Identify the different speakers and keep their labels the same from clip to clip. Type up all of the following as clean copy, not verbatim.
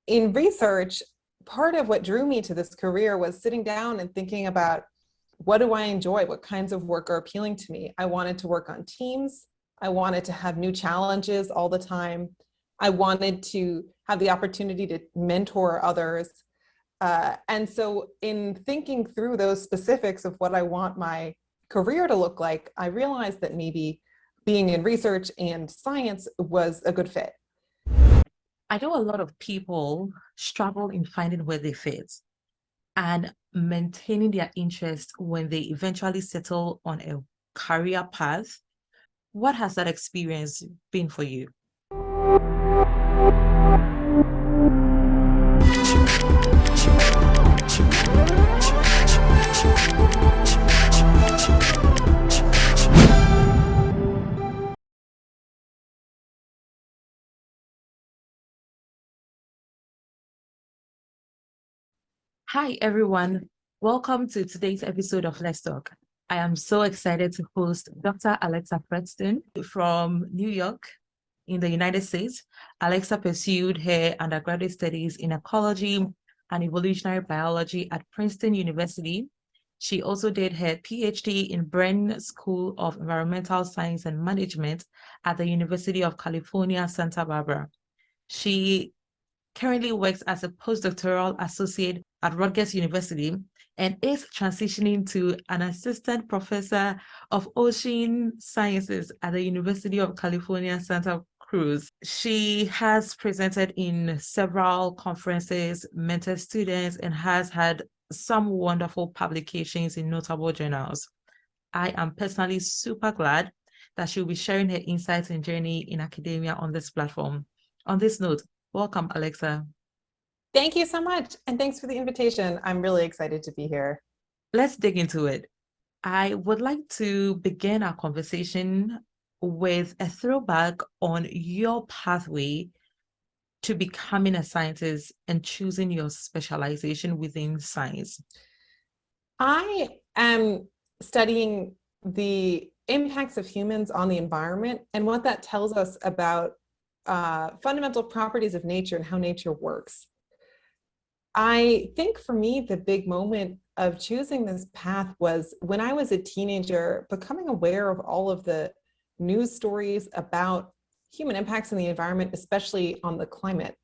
Speaker 1: In research, part of what drew me to this career was sitting down and thinking about, what do I enjoy? What kinds of work are appealing to me? I wanted to work on teams. I wanted to have new challenges all the time. I wanted to have the opportunity to mentor others. And so in thinking through those specifics of what I want my career to look like, I realized that maybe being in research and science was a good fit.
Speaker 2: I know a lot of people struggle in finding where they fit and maintaining their interest when they eventually settle on a career path. What has that experience been for you? Hi, everyone. Welcome to today's episode of Let's Talk. I am so excited to host Dr. Alexa Fredston from New York in the United States. Alexa pursued her undergraduate studies in ecology and evolutionary biology at Princeton University. She also did her PhD in Bren School of Environmental Science and Management at the University of California, Santa Barbara. She currently works as a postdoctoral associate at Rutgers University and is transitioning to an assistant professor of ocean sciences at the University of California, Santa Cruz. She has presented in several conferences, mentored students, and has had some wonderful publications in notable journals. I am personally super glad that she'll be sharing her insights and journey in academia on this platform. On this note, welcome, Alexa.
Speaker 1: Thank you so much. And thanks for the invitation. I'm really excited to be here.
Speaker 2: Let's dig into it. I would like to begin our conversation with a throwback on your pathway to becoming a scientist and choosing your specialization within science.
Speaker 1: I am studying the impacts of humans on the environment and what that tells us about fundamental properties of nature and how nature works. I think for me, the big moment of choosing this path was when I was a teenager, becoming aware of all of the news stories about human impacts in the environment, especially on the climate.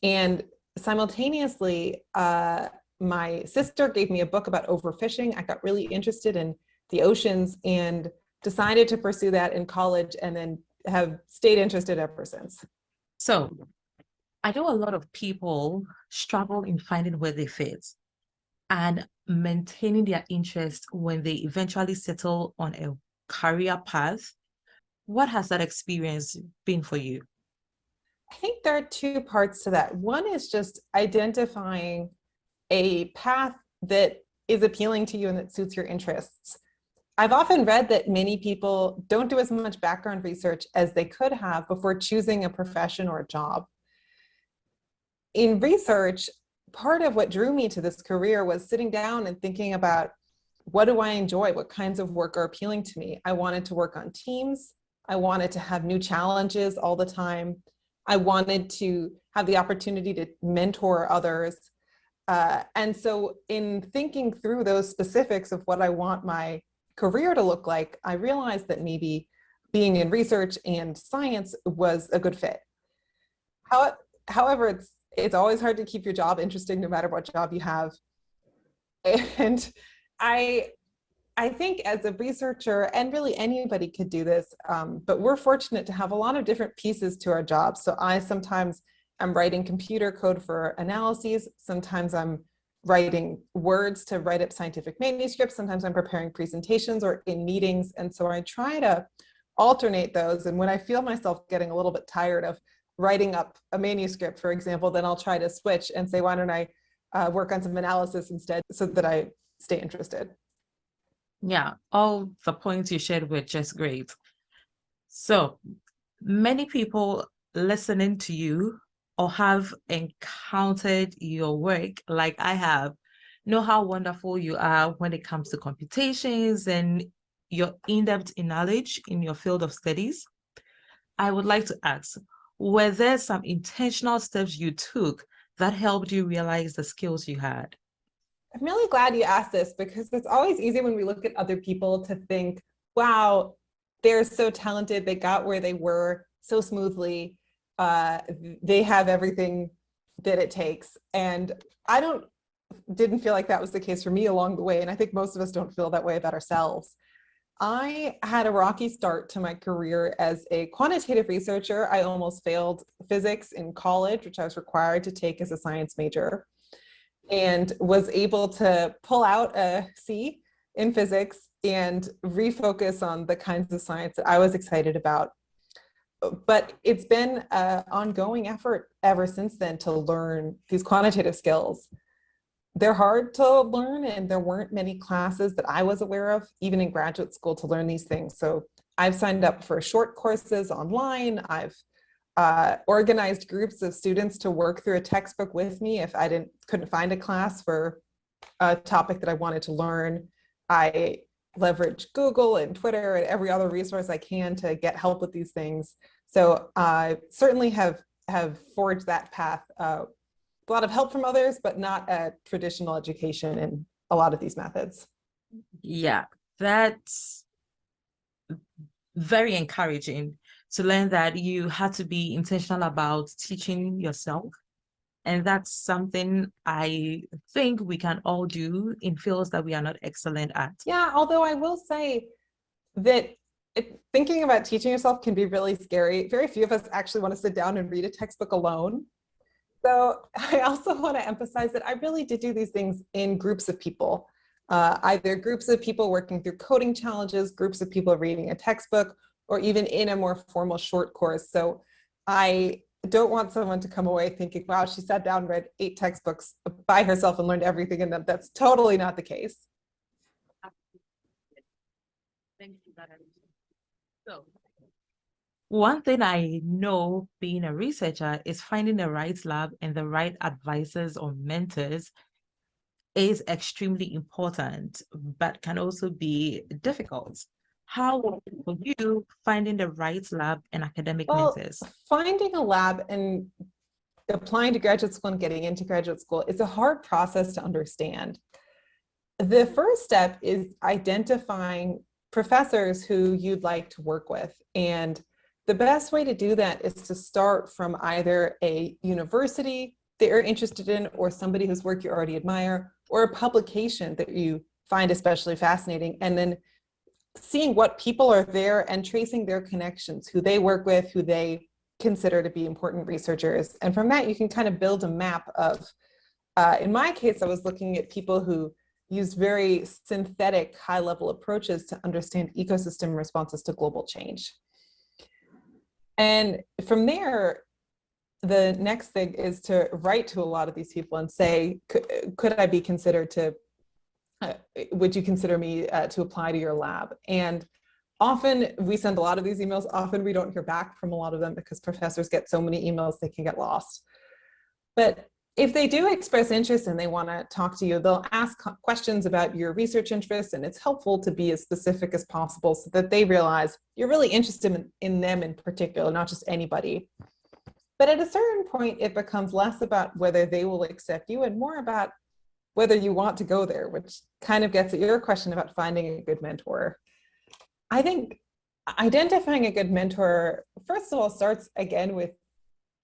Speaker 1: And simultaneously, my sister gave me a book about overfishing. I got really interested in the oceans and decided to pursue that in college, and then have stayed interested ever since.
Speaker 2: So I know a lot of people struggle in finding where they fit and maintaining their interest when they eventually settle on a career path. What has that experience been for you?
Speaker 1: I think there are two parts to that. One is just identifying a path that is appealing to you and that suits your interests. I've often read that many people don't do as much background research as they could have before choosing a profession or a job. In research, part of what drew me to this career was sitting down and thinking about, what do I enjoy? What kinds of work are appealing to me? I wanted to work on teams. I wanted to have new challenges all the time. I wanted to have the opportunity to mentor others. And so in thinking through those specifics of what I want my career to look like, I realized that maybe being in research and science was a good fit. However, it's always hard to keep your job interesting no matter what job you have. And I think as a researcher, and really anybody could do this, but we're fortunate to have a lot of different pieces to our jobs. So I sometimes am writing computer code for analyses. Sometimes I'm writing words to write up scientific manuscripts. Sometimes I'm preparing presentations or in meetings. And so I try to alternate those. And when I feel myself getting a little bit tired of writing up a manuscript, for example, then I'll try to switch and say, why don't I work on some analysis instead, so that I stay interested.
Speaker 2: Yeah, all the points you shared were just great. So many people listening to you or have encountered your work like I have know how wonderful you are when it comes to computations and your in-depth knowledge in your field of studies. I would like to ask, were there some intentional steps you took that helped you realize the skills you had?
Speaker 1: I'm really glad you asked this because it's always easy when we look at other people to think, wow, they're so talented. They got where they were so smoothly. They have everything that it takes. And I didn't feel like that was the case for me along the way. And I think most of us don't feel that way about ourselves. I had a rocky start to my career as a quantitative researcher. I almost failed physics in college, which I was required to take as a science major, and was able to pull out a C in physics and refocus on the kinds of science that I was excited about. But it's been an ongoing effort ever since then to learn these quantitative skills. They're hard to learn, and there weren't many classes that I was aware of, even in graduate school, to learn these things. So I've signed up for short courses online. I've organized groups of students to work through a textbook with me if I couldn't find a class for a topic that I wanted to learn. I leverage Google and Twitter and every other resource I can to get help with these things. So I certainly have forged that path. A lot of help from others, but not a traditional education in a lot of these methods.
Speaker 2: Yeah, that's very encouraging to learn that you had to be intentional about teaching yourself. And that's something I think we can all do in fields that we are not excellent at.
Speaker 1: Yeah, although I will say that thinking about teaching yourself can be really scary. Very few of us actually want to sit down and read a textbook alone. So I also want to emphasize that I really did do these things in groups of people, either groups of people working through coding challenges, groups of people reading a textbook, or even in a more formal short course. So I don't want someone to come away thinking, wow, she sat down and read 8 textbooks by herself and learned everything in them. That's totally not the case.
Speaker 2: Thank you. So, one thing I know being a researcher is finding the right lab and the right advisors or mentors is extremely important, but can also be difficult. How for you finding the right lab and academic mentors?
Speaker 1: Finding a lab and applying to graduate school and getting into graduate school is a hard process to understand. The first step is identifying professors who you'd like to work with. And the best way to do that is to start from either a university that you're interested in, or somebody whose work you already admire, or a publication that you find especially fascinating, and then seeing what people are there and tracing their connections, who they work with, who they consider to be important researchers. And from that, you can kind of build a map of, in my case, I was looking at people who used very synthetic high-level approaches to understand ecosystem responses to global change. And from there, the next thing is to write to a lot of these people and say, could I be considered to, would you consider me to apply to your lab? And often we send a lot of these emails. Often we don't hear back from a lot of them because professors get so many emails they can get lost. But if they do express interest and they want to talk to you, they'll ask questions about your research interests, and it's helpful to be as specific as possible so that they realize you're really interested in them in particular, not just anybody. But at a certain point, it becomes less about whether they will accept you and more about whether you want to go there, which kind of gets at your question about finding a good mentor. I think identifying a good mentor, first of all, starts again with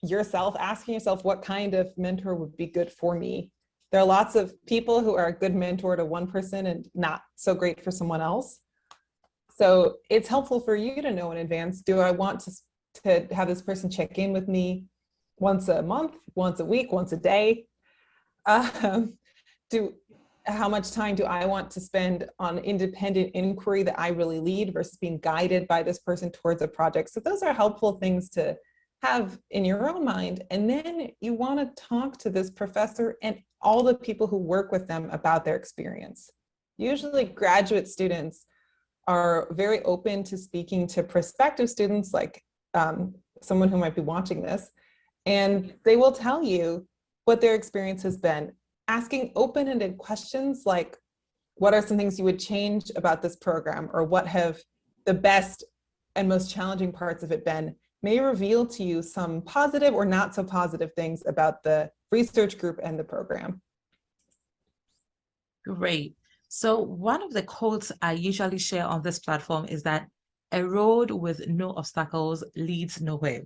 Speaker 1: yourself, asking yourself what kind of mentor would be good for me. There are lots of people who are a good mentor to one person and not so great for someone else. So it's helpful for you to know in advance, do I want to have this person check in with me once a month, once a week, once a day? How much time do I want to spend on independent inquiry that I really lead versus being guided by this person towards a project? So those are helpful things to have in your own mind. And then you want to talk to this professor and all the people who work with them about their experience. Usually graduate students are very open to speaking to prospective students, like someone who might be watching this, and they will tell you what their experience has been. Asking open-ended questions like, what are some things you would change about this program, or what have the best and most challenging parts of it been, may reveal to you some positive or not so positive things about the research group and the program.
Speaker 2: Great. So one of the quotes I usually share on this platform is that a road with no obstacles leads nowhere.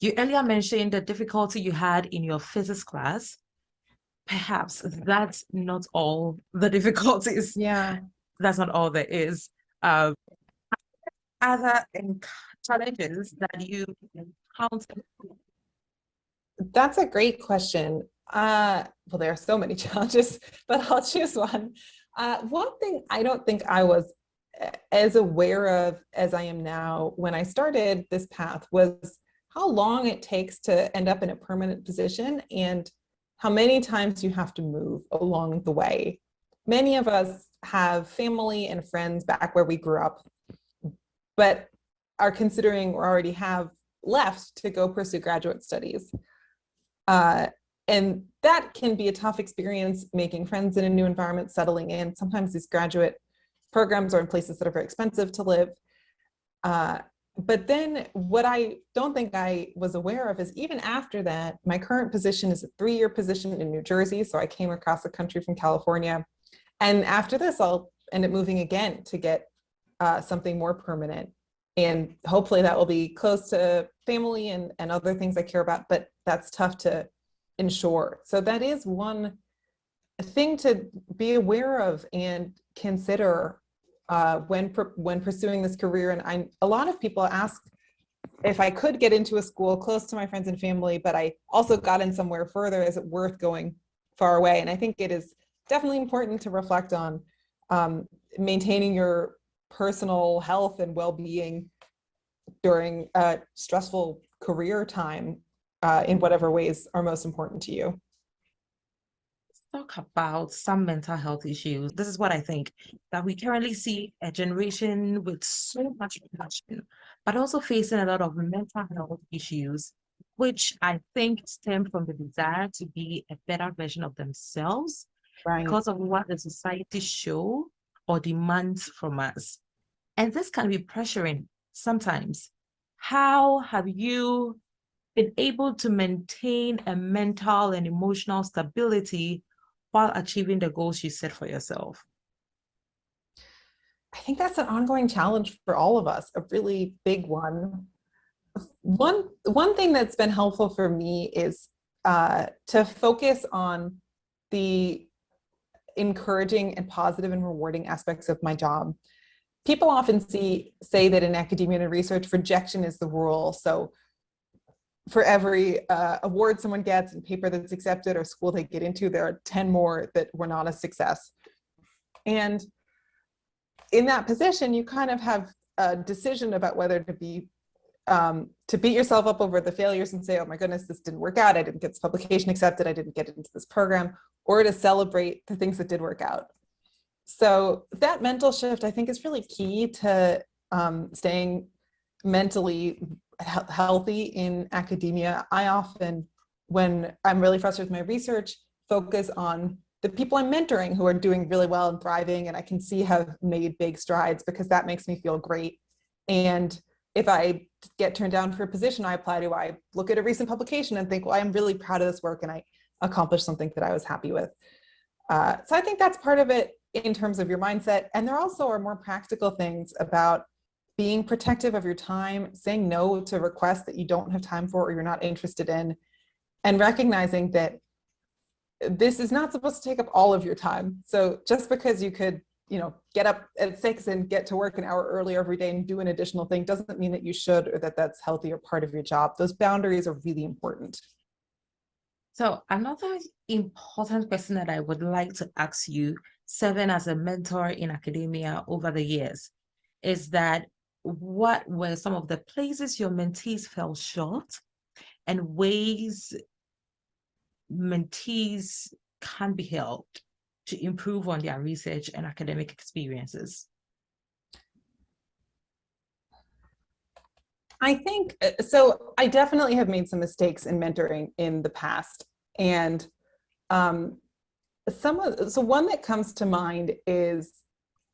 Speaker 2: You earlier mentioned the difficulty you had in your physics class. Perhaps that's not all the difficulties.
Speaker 1: Yeah.
Speaker 2: That's not all there is. Other challenges that you encounter?
Speaker 1: That's a great question. Well, there are so many challenges, but I'll choose one. One thing I don't think I was as aware of as I am now when I started this path was how long it takes to end up in a permanent position and how many times you have to move along the way. Many of us have family and friends back where we grew up, but are considering or already have left to go pursue graduate studies. And that can be a tough experience, making friends in a new environment, settling in. Sometimes these graduate programs are in places that are very expensive to live. But then what I don't think I was aware of is even after that, my current position is a 3-year position in New Jersey. So I came across the country from California. And after this, I'll end up moving again to get something more permanent. And hopefully that will be close to family and other things I care about, but that's tough to ensure. So that is one thing to be aware of and consider when pursuing this career. And a lot of people ask if I could get into a school close to my friends and family, but I also got in somewhere further, is it worth going far away? And I think it is definitely important to reflect on maintaining your personal health and well-being during a stressful career time in whatever ways are most important to you.
Speaker 2: Talk about some mental health issues. This is what I think, that we currently see a generation with so much passion, but also facing a lot of mental health issues, which I think stem from the desire to be a better version of themselves
Speaker 1: Right.
Speaker 2: because of what the society show or demands from us. And this can be pressuring sometimes. How have you been able to maintain a mental and emotional stability while achieving the goals you set for yourself?
Speaker 1: I think that's an ongoing challenge for all of us, a really big one. One thing that's been helpful for me is to focus on the encouraging and positive and rewarding aspects of my job. People often say that in academia and research, rejection is the rule. So for every award someone gets and paper that's accepted or school they get into, there are 10 more that were not a success. And in that position, you kind of have a decision about whether to beat yourself up over the failures and say, oh my goodness, this didn't work out. I didn't get this publication accepted. I didn't get into this program, or to celebrate the things that did work out. So that mental shift, I think, is really key to staying mentally healthy in academia. I often, when I'm really frustrated with my research, focus on the people I'm mentoring who are doing really well and thriving, and I can see have made big strides, because that makes me feel great. And if I get turned down for a position I apply to, I look at a recent publication and think, well, I'm really proud of this work and I accomplished something that I was happy with. So I think that's part of it in terms of your mindset. And there also are more practical things about being protective of your time, saying no to requests that you don't have time for or you're not interested in, and recognizing that this is not supposed to take up all of your time. So just because you could, get up at 6 and get to work an hour earlier every day and do an additional thing doesn't mean that you should, or that that's healthy or part of your job. Those boundaries are really important.
Speaker 2: So another important question that I would like to ask you, serving as a mentor in academia over the years, is that what were some of the places your mentees fell short and ways mentees can be helped to improve on their research and academic experiences?
Speaker 1: I think so. I definitely have made some mistakes in mentoring in the past, and so one that comes to mind is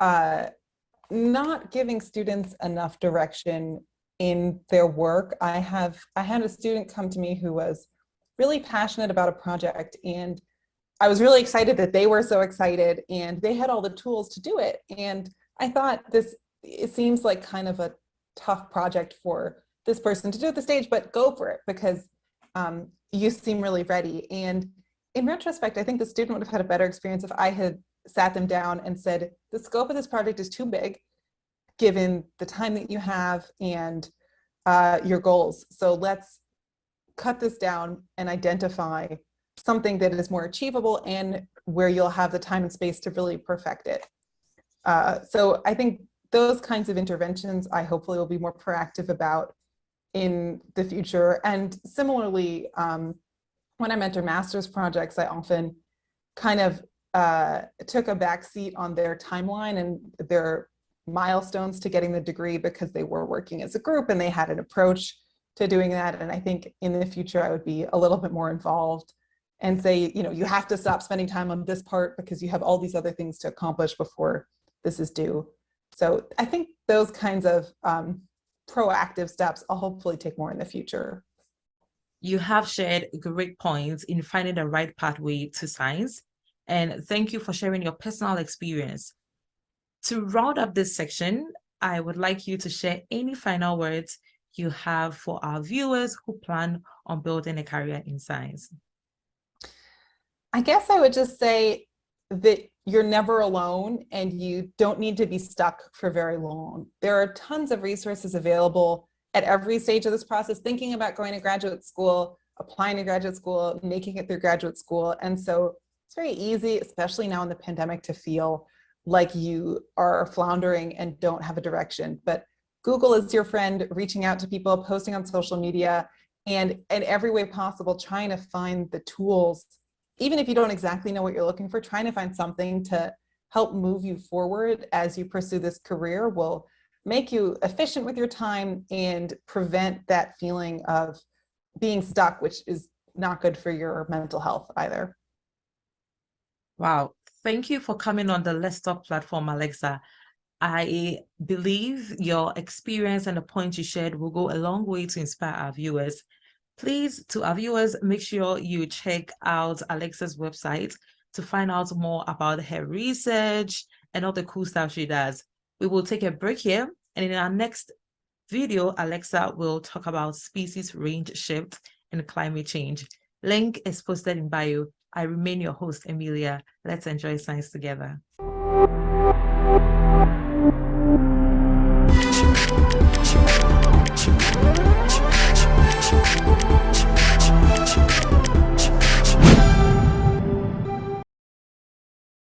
Speaker 1: not giving students enough direction in their work. I had a student come to me who was really passionate about a project, and I was really excited that they were so excited and they had all the tools to do it. And I thought it seems like kind of a tough project for this person to do at the stage, but go for it because you seem really ready. And in retrospect, I think the student would have had a better experience if I had sat them down and said, the scope of this project is too big, given the time that you have and your goals. So let's cut this down and identify something that is more achievable and where you'll have the time and space to really perfect it. So I think those kinds of interventions I hopefully will be more proactive about in the future. And similarly, when I mentor master's projects, I often kind of took a backseat on their timeline and their milestones to getting the degree because they were working as a group and they had an approach to doing that. And I think in the future, I would be a little bit more involved and say, you have to stop spending time on this part because you have all these other things to accomplish before this is due. So I think those kinds of proactive steps I'll hopefully take more in the future.
Speaker 2: You have shared great points in finding the right pathway to science, and thank you for sharing your personal experience. To round up this section, I would like you to share any final words you have for our viewers who plan on building a career in science.
Speaker 1: I guess I would just say that you're never alone and you don't need to be stuck for very long. There are tons of resources available at every stage of this process, thinking about going to graduate school, applying to graduate school, making it through graduate school. And so it's very easy, especially now in the pandemic, to feel like you are floundering and don't have a direction. But Google is your friend, reaching out to people, posting on social media, and in every way possible, trying to find the tools. Even if you don't exactly know what you're looking for, trying to find something to help move you forward as you pursue this career will make you efficient with your time and prevent that feeling of being stuck, which is not good for your mental health either.
Speaker 2: Wow. Thank you for coming on the Let's Talk platform, Alexa. I believe your experience and the points you shared will go a long way to inspire our viewers. Please, to our viewers, make sure you check out Alexa's website to find out more about her research and all the cool stuff she does. We will take a break here, and in our next video, Alexa will talk about species range shift and climate change. Link is posted in bio. I remain your host, Emelia. Let's enjoy science together.